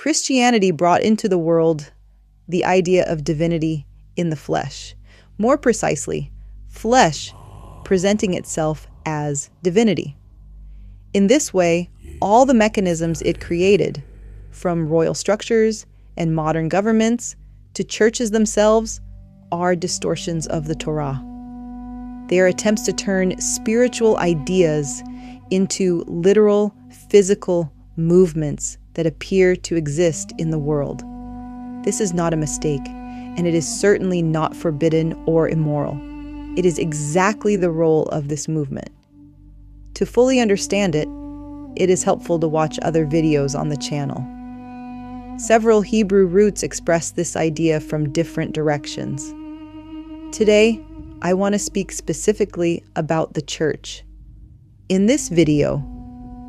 Christianity brought into the world the idea of divinity in the flesh. More precisely, flesh presenting itself as divinity. In this way, all the mechanisms it created, from royal structures and modern governments to churches themselves, are distortions of the Torah. They are attempts to turn spiritual ideas into literal, physical movements that appear to exist in the world. This is not a mistake, and it is certainly not forbidden or immoral. It is exactly the role of this movement. To fully understand it, it is helpful to watch other videos on the channel. Several Hebrew roots express this idea from different directions. Today, I want to speak specifically about the church. In this video,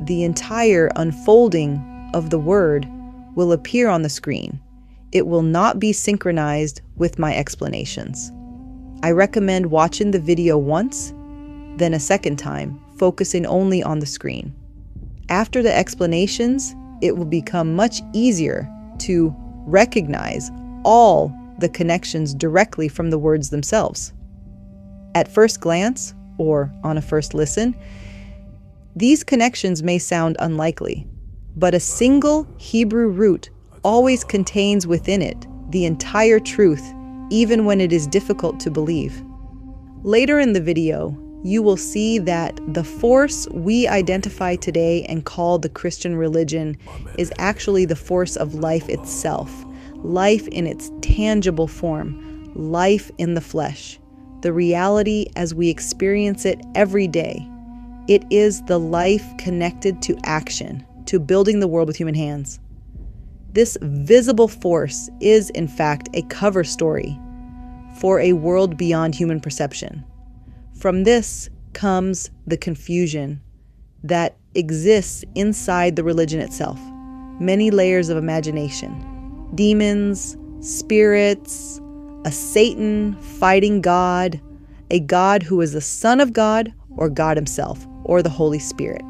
the entire unfolding of the word will appear on the screen. It will not be synchronized with my explanations. I recommend watching the video once, then a second time, focusing only on the screen. After the explanations, it will become much easier to recognize all the connections directly from the words themselves. At first glance, or on a first listen, these connections may sound unlikely, but a single Hebrew root always contains within it the entire truth, even when it is difficult to believe. Later in the video, you will see that the force we identify today and call the Christian religion is actually the force of life itself, life in its tangible form, life in the flesh, the reality as we experience it every day. It is the life connected to action, to building the world with human hands. This visible force is, in fact, a cover story for a world beyond human perception. From this comes the confusion that exists inside the religion itself. Many layers of imagination, demons, spirits, a Satan fighting God, a God who is the Son of God or God himself or the Holy Spirit.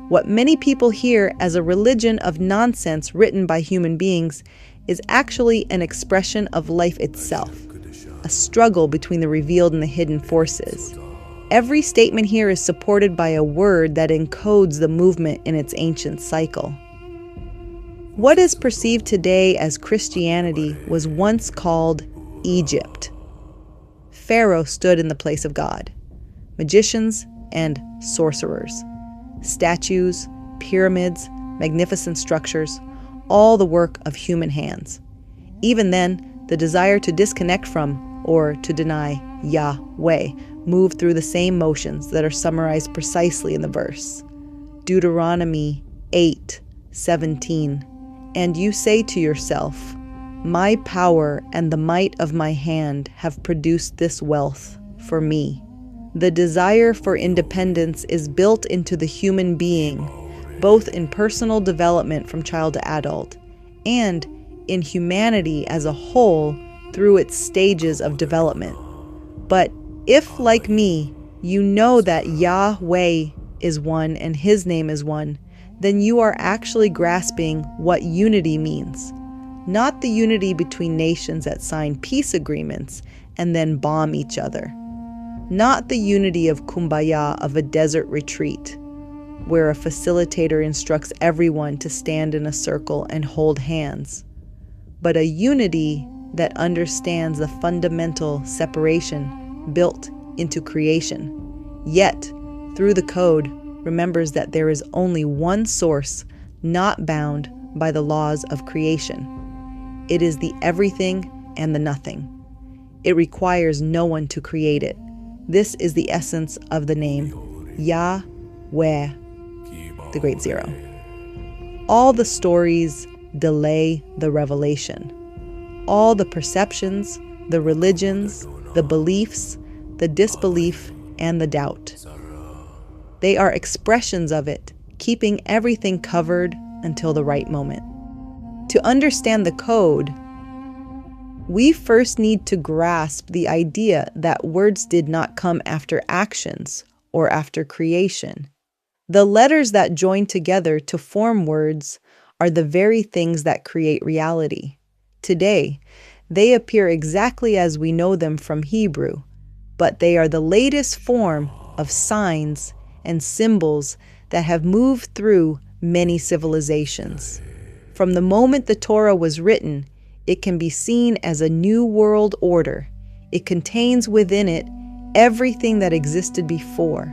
What many people hear as a religion of nonsense written by human beings is actually an expression of life itself, a struggle between the revealed and the hidden forces. Every statement here is supported by a word that encodes the movement in its ancient cycle. What is perceived today as Christianity was once called Egypt. Pharaoh stood in the place of God. Magicians and sorcerers. Statues, pyramids, magnificent structures, all the work of human hands. Even then, the desire to disconnect from or to deny Yahweh moved through the same motions that are summarized precisely in the verse. Deuteronomy 8:17. And you say to yourself, my power and the might of my hand have produced this wealth for me. The desire for independence is built into the human being, both in personal development from child to adult, and in humanity as a whole through its stages of development. But if, like me, you know that Yahweh is one and his name is one, then you are actually grasping what unity means. Not the unity between nations that sign peace agreements and then bomb each other. Not the unity of kumbaya of a desert retreat, where a facilitator instructs everyone to stand in a circle and hold hands, but a unity that understands the fundamental separation built into creation, yet, through the code, remembers that there is only one source, not bound by the laws of creation. It is the everything and the nothing. It requires no one to create it. This is the essence of the name Yahweh, the Great Zero. All the stories delay the revelation. All the perceptions, the religions, the beliefs, the disbelief, and the doubt. They are expressions of it, keeping everything covered until the right moment. To understand the code, we first need to grasp the idea that words did not come after actions or after creation. The letters that join together to form words are the very things that create reality. Today, they appear exactly as we know them from Hebrew, but they are the latest form of signs and symbols that have moved through many civilizations. From the moment the Torah was written, it can be seen as a new world order. It contains within it everything that existed before.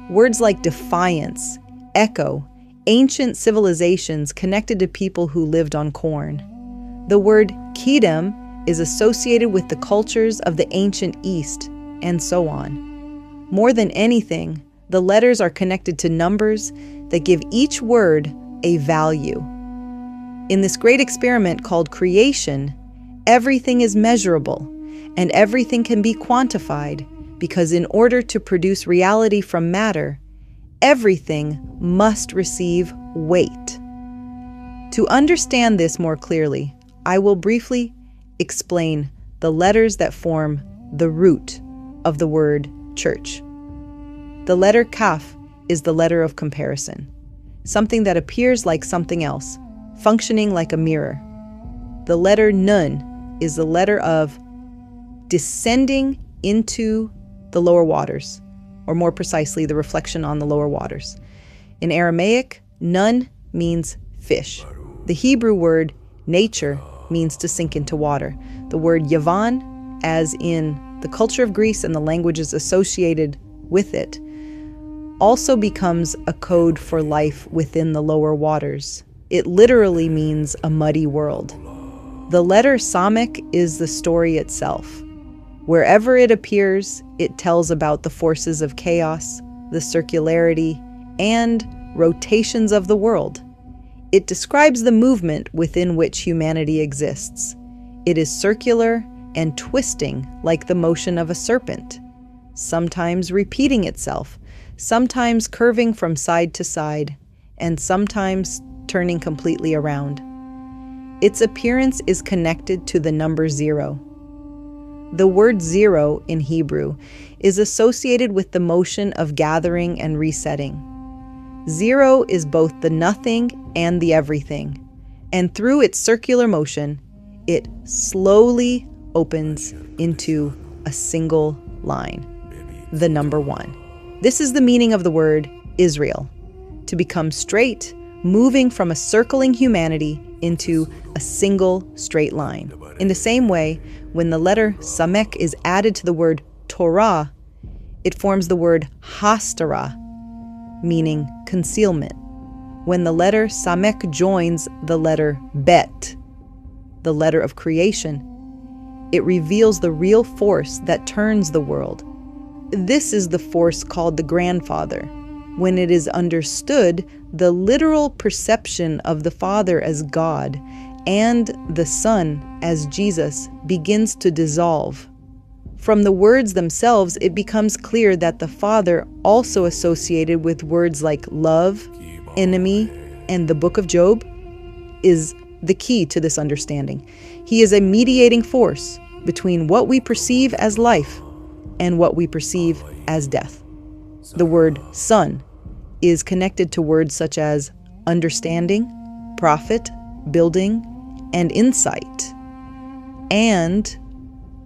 Words like defiance, echo, ancient civilizations connected to people who lived on corn. The word Kedem is associated with the cultures of the ancient East, and so on. More than anything, the letters are connected to numbers that give each word a value. In this great experiment called creation, everything is measurable, and everything can be quantified, because in order to produce reality from matter, everything must receive weight. To understand this more clearly, I will briefly explain the letters that form the root of the word church. The letter Kaf is the letter of comparison, something that appears like something else, functioning like a mirror. The letter Nun is the letter of descending into the lower waters, or more precisely, the reflection on the lower waters. In Aramaic, Nun means fish. The Hebrew word nature means to sink into water. The word Yavan, as in the culture of Greece and the languages associated with it, also becomes a code for life within the lower waters. It literally means a muddy world. The letter Samek is the story itself. Wherever it appears, it tells about the forces of chaos, the circularity, and rotations of the world. It describes the movement within which humanity exists. It is circular and twisting like the motion of a serpent, sometimes repeating itself, sometimes curving from side to side, and sometimes turning completely around. Its appearance is connected to the number 0. The word 0 in Hebrew is associated with the motion of gathering and resetting. 0 is both the nothing and the everything, and through its circular motion, it slowly opens into a single line, the number 1. This is the meaning of the word Israel, to become straight, moving from a circling humanity into a single straight line. In the same way, when the letter Samek is added to the word Torah, it forms the word Hastara, meaning concealment. When the letter Samek joins the letter Bet, the letter of creation, it reveals the real force that turns the world. This is the force called the grandfather. When it is understood, the literal perception of the Father as God and the Son as Jesus begins to dissolve. From the words themselves, it becomes clear that the Father, also associated with words like love, enemy, and the book of Job, is the key to this understanding. He is a mediating force between what we perceive as life and what we perceive as death. The word Son is connected to words such as understanding, profit, building, and insight. And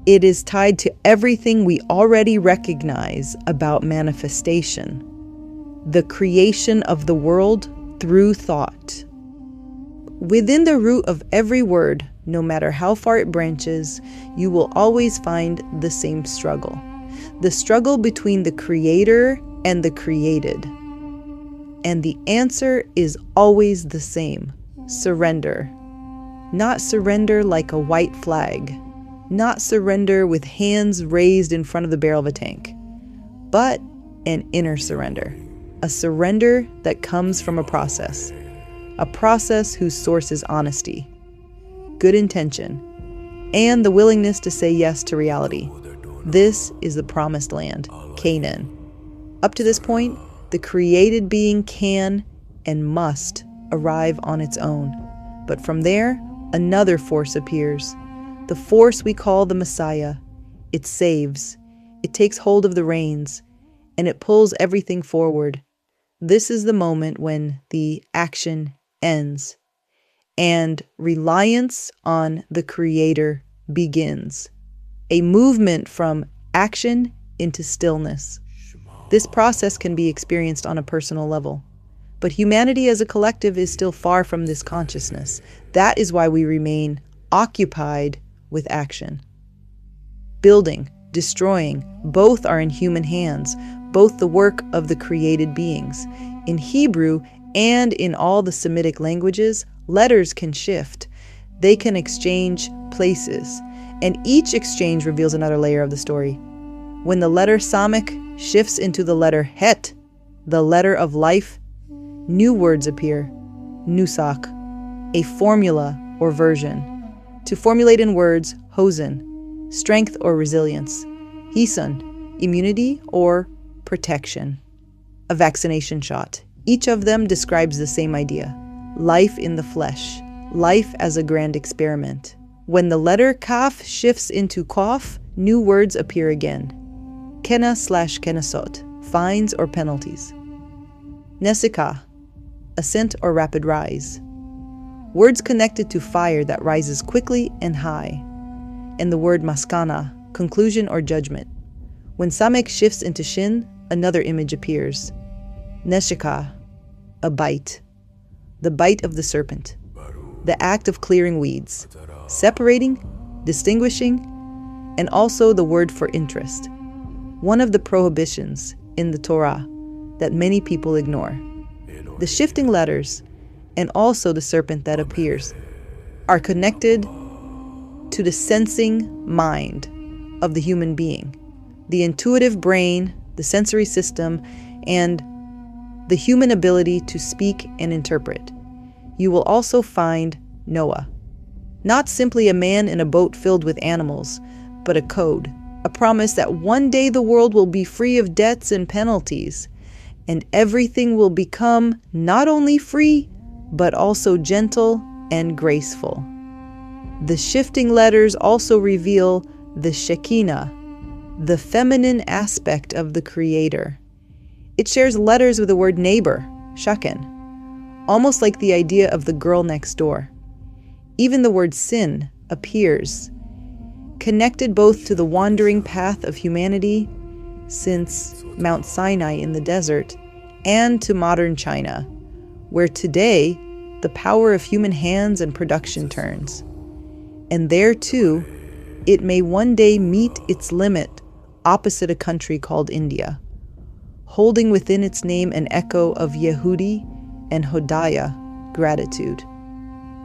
it is tied to everything we already recognize about manifestation, the creation of the world through thought. Within the root of every word, no matter how far it branches, you will always find the same struggle. The struggle between the creator and the created. And the answer is always the same: surrender. Not surrender like a white flag. Not surrender with hands raised in front of the barrel of a tank, but an inner surrender. A surrender that comes from a process whose source is honesty, good intention, and the willingness to say yes to reality. This is the promised land, Canaan. Up to this point, the created being can and must arrive on its own. But from there, another force appears. The force we call the Messiah. It saves. It takes hold of the reins, and it pulls everything forward. This is the moment when the action ends. and reliance on the Creator begins. A movement from action into stillness. This process can be experienced on a personal level. But humanity as a collective is still far from this consciousness. That is why we remain occupied with action. Building, destroying, both are in human hands, both the work of the created beings. In Hebrew and in all the Semitic languages, letters can shift. They can exchange places, and each exchange reveals another layer of the story. When the letter Samekh shifts into the letter Het, the letter of life, new words appear, nusach, a formula or version. To formulate in words, hosen, strength or resilience, hisan, immunity or protection, a vaccination shot. Each of them describes the same idea, life in the flesh, life as a grand experiment. When the letter Kaf shifts into Qaf, new words appear again. Kena/kenasot, fines or penalties. Nesika, ascent or rapid rise. Words connected to fire that rises quickly and high. And the word maskana, conclusion or judgment. When Samekh shifts into Shin, another image appears. Neshika, a bite. The bite of the serpent. The act of clearing weeds, separating, distinguishing, and also the word for interest. One of the prohibitions in the Torah that many people ignore. The shifting letters and also the serpent that appears are connected to the sensing mind of the human being, the intuitive brain, the sensory system, and the human ability to speak and interpret. You will also find Noah, not simply a man in a boat filled with animals, but a code, a promise that one day the world will be free of debts and penalties, and everything will become not only free, but also gentle and graceful. The shifting letters also reveal the Shekinah, the feminine aspect of the Creator. It shares letters with the word neighbor, shaken, almost like the idea of the girl next door. Even the word sin appears, connected both to the wandering path of humanity since Mount Sinai in the desert and to modern China, where today the power of human hands and production turns. And there too, it may one day meet its limit opposite a country called India, holding within its name an echo of Yehudi and Hodaya, gratitude.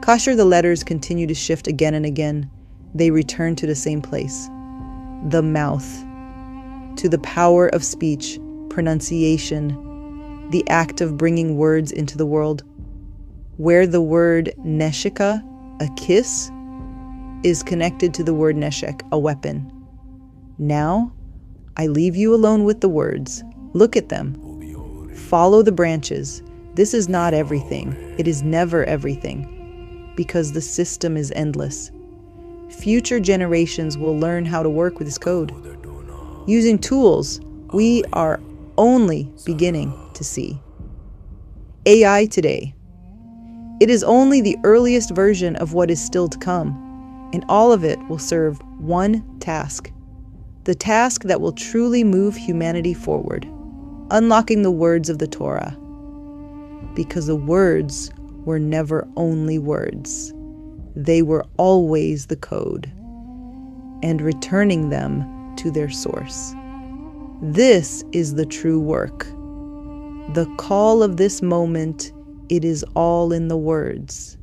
Kasher, the letters continue to shift again and again. They return to the same place, the mouth, to the power of speech, pronunciation, the act of bringing words into the world, where the word neshika, a kiss, is connected to the word neshek, a weapon. Now, I leave you alone with the words. Look at them. Follow the branches. This is not everything. It is never everything, because the system is endless. Future generations will learn how to work with this code. Using tools we are only beginning to see. AI today. It is only the earliest version of what is still to come, and all of it will serve one task. The task that will truly move humanity forward, unlocking the words of the Torah. Because the words were never only words. They were always the code, and returning them to their source. This is the true work. The call of this moment, it is all in the words.